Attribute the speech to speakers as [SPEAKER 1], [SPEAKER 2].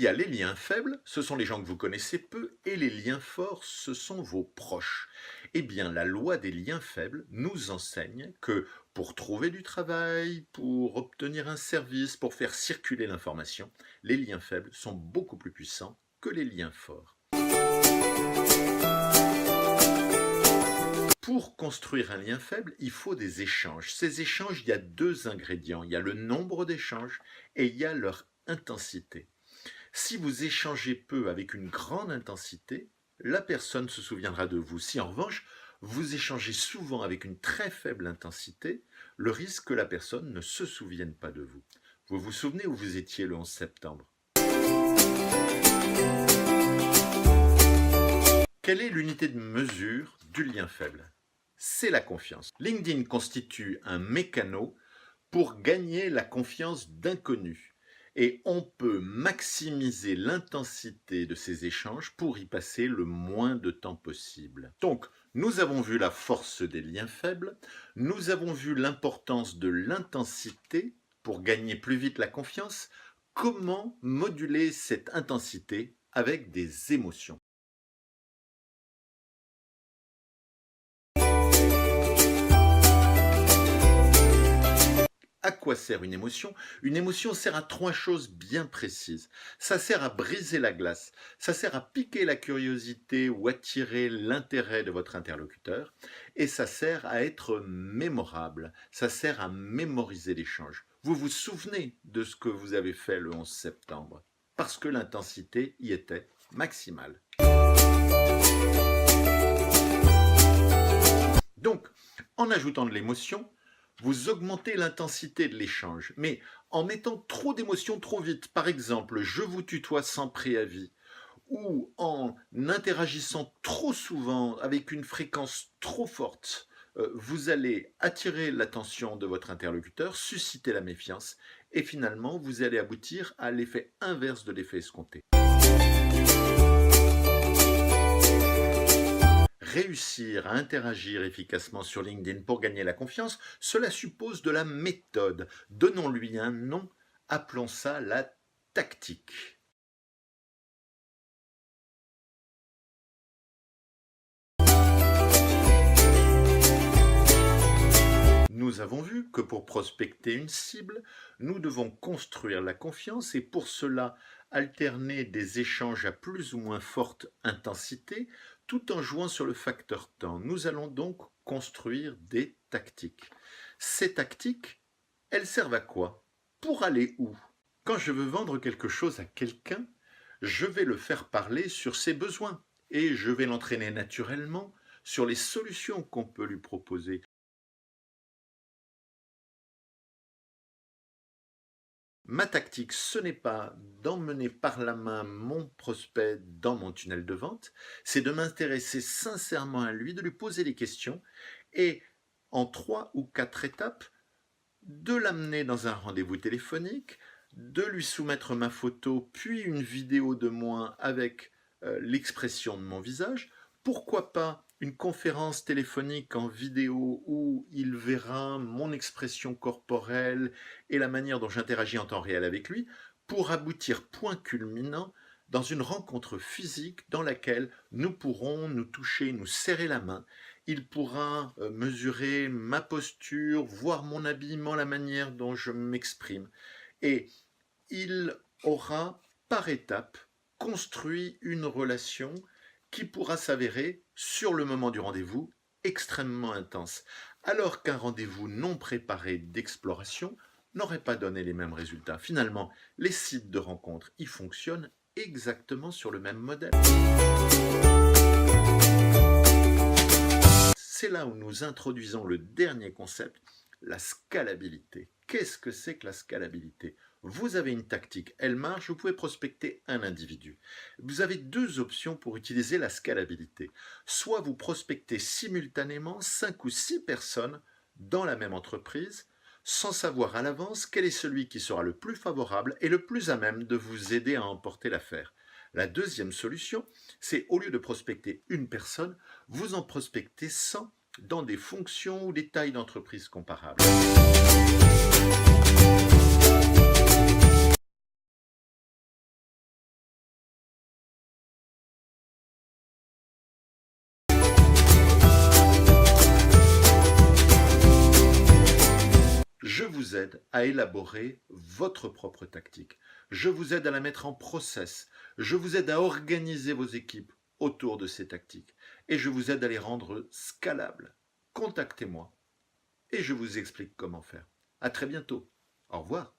[SPEAKER 1] a les liens faibles, ce sont les gens que vous connaissez peu, et les liens forts, ce sont vos proches. Eh bien, la loi des liens faibles nous enseigne que pour trouver du travail, pour obtenir un service, pour faire circuler l'information, les liens faibles sont beaucoup plus puissants que les liens forts. Pour construire un lien faible, il faut des échanges. Ces échanges, il y a deux ingrédients. Il y a le nombre d'échanges et il y a leur intensité. Si vous échangez peu avec une grande intensité, la personne se souviendra de vous. Si en revanche, vous échangez souvent avec une très faible intensité, le risque que la personne ne se souvienne pas de vous. Vous vous souvenez où vous étiez le 11 septembre? Quelle est l'unité de mesure du lien faible? C'est la confiance. LinkedIn constitue un mécano pour gagner la confiance d'inconnus. Et on peut maximiser l'intensité de ces échanges pour y passer le moins de temps possible. Donc, nous avons vu la force des liens faibles, nous avons vu l'importance de l'intensité pour gagner plus vite la confiance. Comment moduler cette intensité avec des émotions? À quoi sert une émotion? Une émotion sert à trois choses bien précises. Ça sert à briser la glace, ça sert à piquer la curiosité ou attirer l'intérêt de votre interlocuteur, et ça sert à être mémorable, ça sert à mémoriser l'échange. Vous vous souvenez de ce que vous avez fait le 11 septembre, parce que l'intensité y était maximale. Donc, en ajoutant de l'émotion, vous augmentez l'intensité de l'échange, mais en mettant trop d'émotions trop vite, par exemple, je vous tutoie sans préavis, ou en interagissant trop souvent avec une fréquence trop forte, vous allez attirer l'attention de votre interlocuteur, susciter la méfiance, et finalement, vous allez aboutir à l'effet inverse de l'effet escompté. Réussir à interagir efficacement sur LinkedIn pour gagner la confiance, cela suppose de la méthode. Donnons-lui un nom, appelons ça la tactique. Nous avons vu que pour prospecter une cible, nous devons construire la confiance et pour cela alterner des échanges à plus ou moins forte intensité tout en jouant sur le facteur temps. Nous allons donc construire des tactiques. Ces tactiques, elles servent à quoi? Pour aller où? Quand je veux vendre quelque chose à quelqu'un, je vais le faire parler sur ses besoins et je vais l'entraîner naturellement sur les solutions qu'on peut lui proposer. Ma tactique, ce n'est pas d'emmener par la main mon prospect dans mon tunnel de vente, c'est de m'intéresser sincèrement à lui, de lui poser des questions et en 3 ou 4 étapes, de l'amener dans un rendez-vous téléphonique, de lui soumettre ma photo puis une vidéo de moi avec l'expression de mon visage. Pourquoi pas une conférence téléphonique en vidéo où il verra mon expression corporelle et la manière dont j'interagis en temps réel avec lui, pour aboutir point culminant dans une rencontre physique dans laquelle nous pourrons nous toucher, nous serrer la main. Il pourra mesurer ma posture, voir mon habillement, la manière dont je m'exprime. Et il aura par étapes construit une relation qui pourra s'avérer, sur le moment du rendez-vous, extrêmement intense, alors qu'un rendez-vous non préparé d'exploration n'aurait pas donné les mêmes résultats. Finalement, les sites de rencontres y fonctionnent exactement sur le même modèle. C'est là où nous introduisons le dernier concept, la scalabilité. Qu'est-ce que c'est que la scalabilité? Vous avez une tactique, elle marche, vous pouvez prospecter un individu. Vous avez deux options pour utiliser la scalabilité. Soit vous prospectez simultanément 5 ou 6 personnes dans la même entreprise, sans savoir à l'avance quel est celui qui sera le plus favorable et le plus à même de vous aider à emporter l'affaire. La deuxième solution, c'est au lieu de prospecter une personne, vous en prospectez 100 dans des fonctions ou des tailles d'entreprise comparables. vous aide à élaborer votre propre tactique. Je vous aide à la mettre en process. Je vous aide à organiser vos équipes autour de ces tactiques. Et je vous aide à les rendre scalables. Contactez-moi et je vous explique comment faire. À très bientôt. Au revoir.